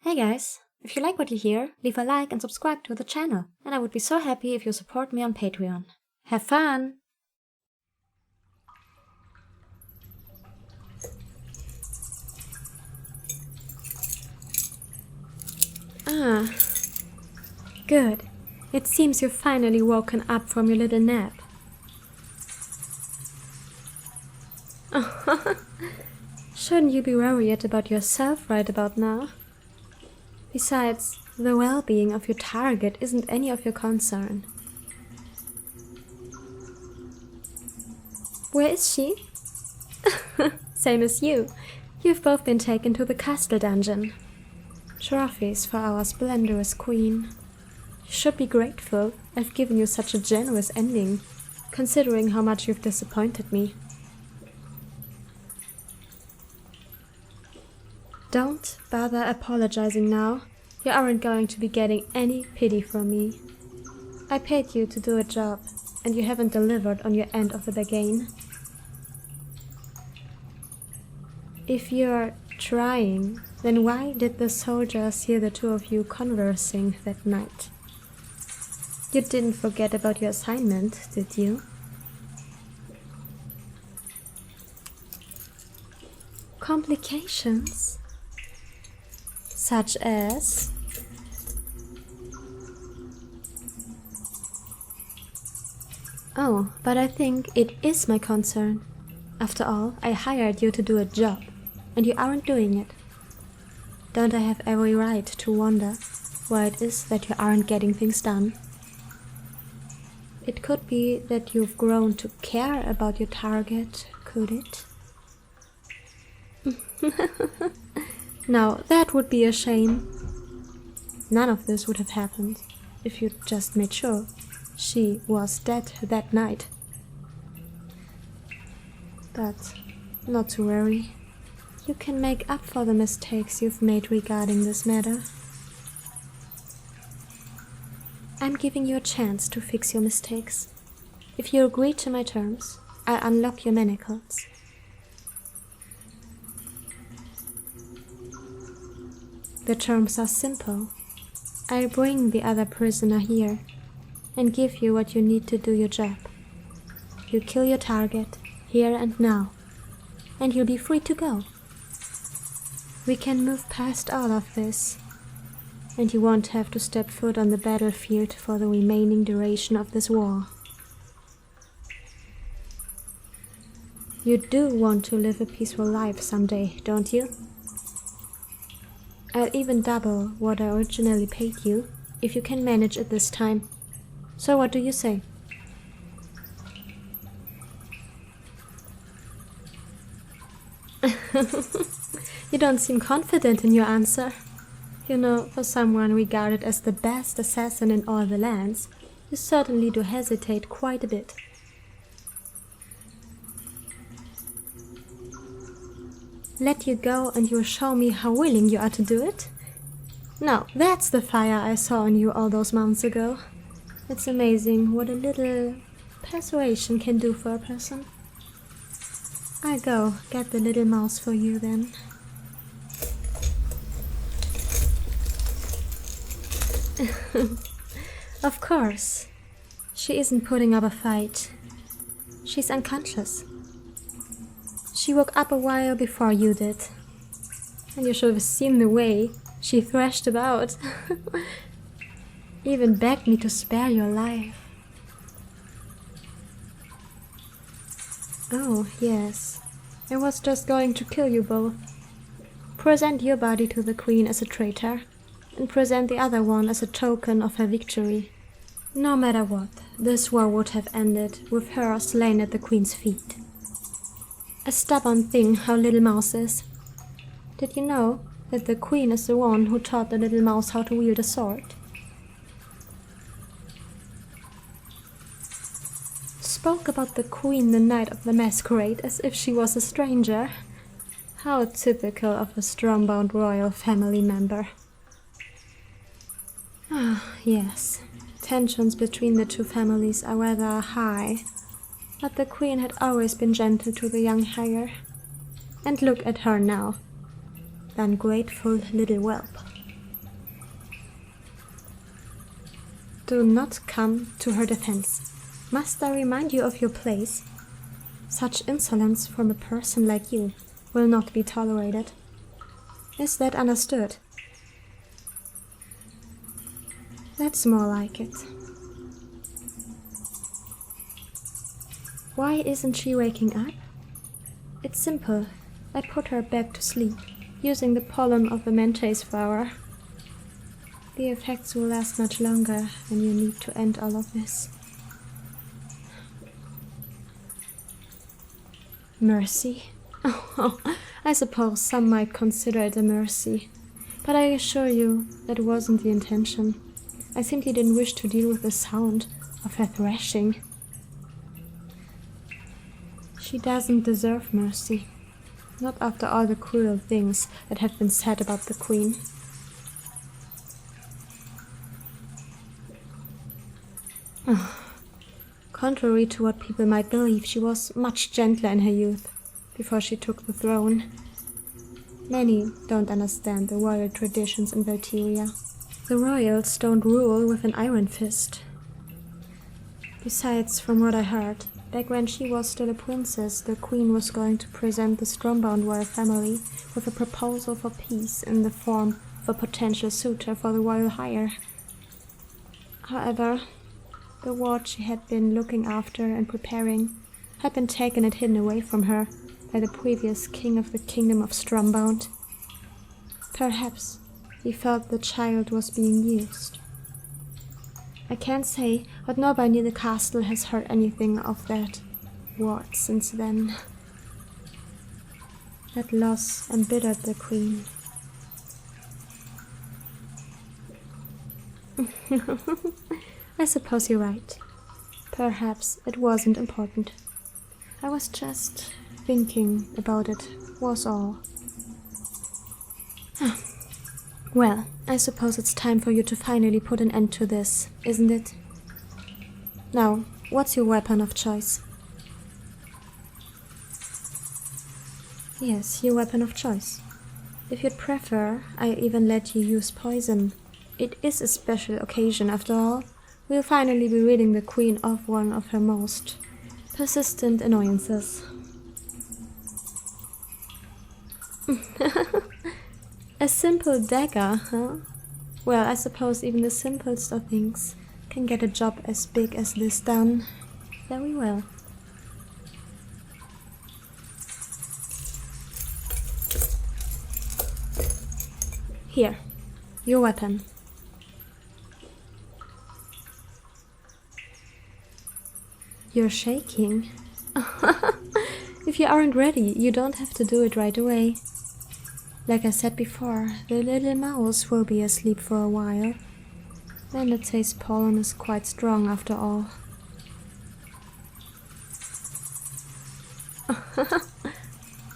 Hey guys, if you like what you hear, leave a like and subscribe to the channel, and I would be so happy if you support me on Patreon. Have fun! Ah, good. It seems you've finally woken up from your little nap. Shouldn't you be worried about yourself right about now? Besides, the well-being of your target isn't any of your concern. Where is she? Same as you. You've both been taken to the castle dungeon. Trophies for our splendorous queen. You should be grateful I've given you such a generous ending, considering how much you've disappointed me. Don't bother apologizing now. You aren't going to be getting any pity from me. I paid you to do a job, and you haven't delivered on your end of the bargain. If you're trying, then why did the soldiers hear the two of you conversing that night? You didn't forget about your assignment, did you? Complications? Such as? Oh, but I think it is my concern. After all, I hired you to do a job, and you aren't doing it. Don't I have every right to wonder why it is that you aren't getting things done? It could be that you've grown to care about your target, could it? Now, that would be a shame. None of this would have happened if you'd just made sure she was dead that night. But not to worry. You can make up for the mistakes you've made regarding this matter. I'm giving you a chance to fix your mistakes. If you agree to my terms, I'll unlock your manacles. The terms are simple. I'll bring the other prisoner here and give you what you need to do your job. You kill your target here and now, and you'll be free to go. We can move past all of this, and you won't have to step foot on the battlefield for the remaining duration of this war. You do want to live a peaceful life someday, don't you? I'll even double what I originally paid you, if you can manage it this time. So what do you say? You don't seem confident in your answer. You know, for someone regarded as the best assassin in all the lands, you certainly do hesitate quite a bit. Let you go and you'll show me how willing you are to do it? Now, that's the fire I saw in you all those months ago. It's amazing what a little persuasion can do for a person. I'll go get the little mouse for you then. Of course. She isn't putting up a fight. She's unconscious. She woke up a while before you did. And you should have seen the way she thrashed about. Even begged me to spare your life. Oh, yes. I was just going to kill you both. Present your body to the queen as a traitor, and present the other one as a token of her victory. No matter what, this war would have ended with her slain at the queen's feet. A stubborn thing how little mouse is. Did you know that the queen is the one who taught the little mouse how to wield a sword? Spoke about the queen the night of the masquerade as if she was a stranger. How typical of a strong-bound royal family member. Ah, yes. Tensions between the two families are rather high. But the queen had always been gentle to the young heir. And look at her now. The ungrateful little whelp. Do not come to her defense. Must I remind you of your place? Such insolence from a person like you will not be tolerated. Is that understood? That's more like it. Why isn't she waking up? It's simple. I put her back to sleep, using the pollen of the mantis flower. The effects will last much longer when you need to end all of this. Mercy? Oh, I suppose some might consider it a mercy, but I assure you that wasn't the intention. I simply didn't wish to deal with the sound of her thrashing. She doesn't deserve mercy, not after all the cruel things that have been said about the Queen. Contrary to what people might believe, she was much gentler in her youth, before she took the throne. Many don't understand the royal traditions in Valkyria. The royals don't rule with an iron fist. Besides, from what I heard, back when she was still a princess, the Queen was going to present the Stormbound royal family with a proposal for peace in the form of a potential suitor for the royal hire. However, the ward she had been looking after and preparing had been taken and hidden away from her by the previous king of the kingdom of Stormbound. Perhaps he felt the child was being used. I can't say, but nobody near the castle has heard anything of that ward since then. That loss embittered the Queen. I suppose you're right. Perhaps it wasn't important. I was just thinking about it, was all. Well, I suppose it's time for you to finally put an end to this, isn't it? Now, what's your weapon of choice? Yes, your weapon of choice. If you'd prefer, I even let you use poison. It is a special occasion, after all. We'll finally be ridding the Queen of one of her most persistent annoyances. A simple dagger, huh? Well, I suppose even the simplest of things can get a job as big as this done. Very well. Here, your weapon. You're shaking. If you aren't ready, you don't have to do it right away. Like I said before, the little mouse will be asleep for a while. And the taste pollen is quite strong after all.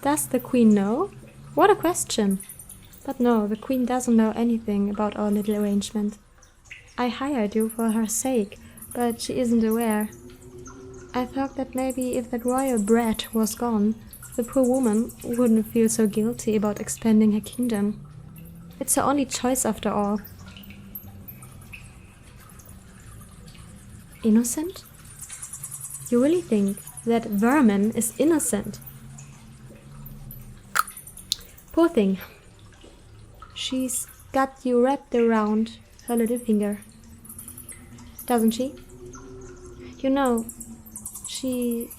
Does the Queen know? What a question! But no, the Queen doesn't know anything about our little arrangement. I hired you for her sake, but she isn't aware. I thought that maybe if that royal brat was gone, the poor woman wouldn't feel so guilty about expanding her kingdom. It's her only choice after all. Innocent? You really think that vermin is innocent? Poor thing. She's got you wrapped around her little finger. Doesn't she? You know, she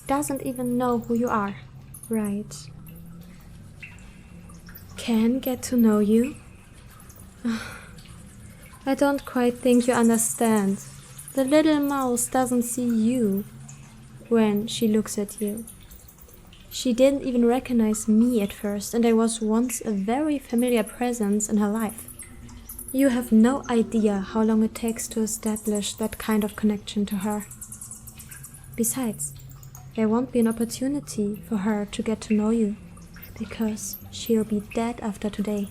doesn't even know who you are, right? Can get to know you? I don't quite think you understand. The little mouse doesn't see you when she looks at you. She didn't even recognize me at first, and I was once a very familiar presence in her life. You have no idea how long it takes to establish that kind of connection to her. Besides, there won't be an opportunity for her to get to know you, because she'll be dead after today.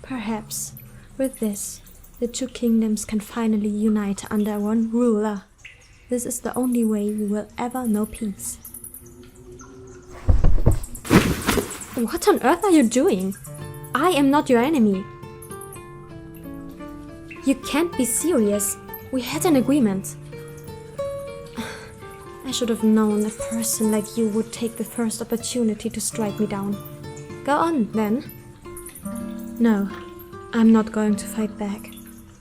Perhaps, with this, the two kingdoms can finally unite under one ruler. This is the only way we will ever know peace. What on earth are you doing? I am not your enemy. You can't be serious. We had an agreement. I should have known a person like you would take the first opportunity to strike me down. Go on, then. No, I'm not going to fight back.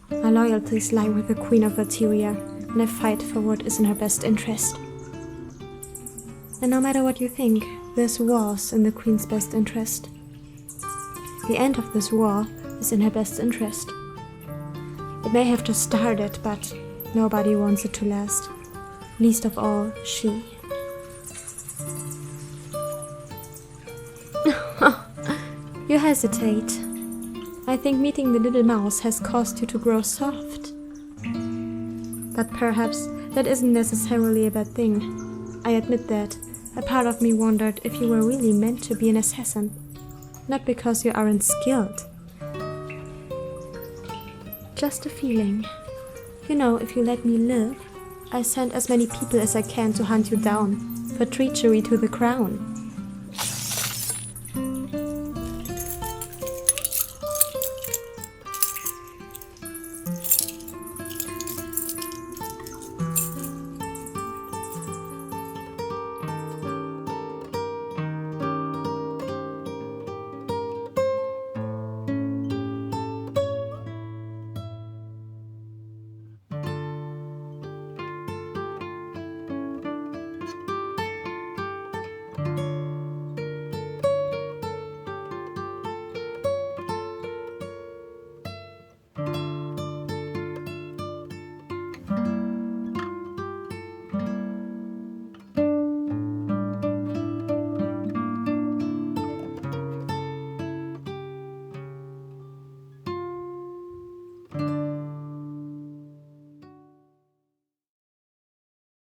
My loyalties lie with the Queen of Valteria, and I fight for what is in her best interest. And no matter what you think, this war's in the Queen's best interest. The end of this war is in her best interest. It may have just started, but nobody wants it to last. Least of all, she. You hesitate. I think meeting the little mouse has caused you to grow soft. But perhaps that isn't necessarily a bad thing. I admit that. A part of me wondered if you were really meant to be an assassin. Not because you aren't skilled. Just a feeling. You know, if you let me live, I send as many people as I can to hunt you down, for treachery to the crown.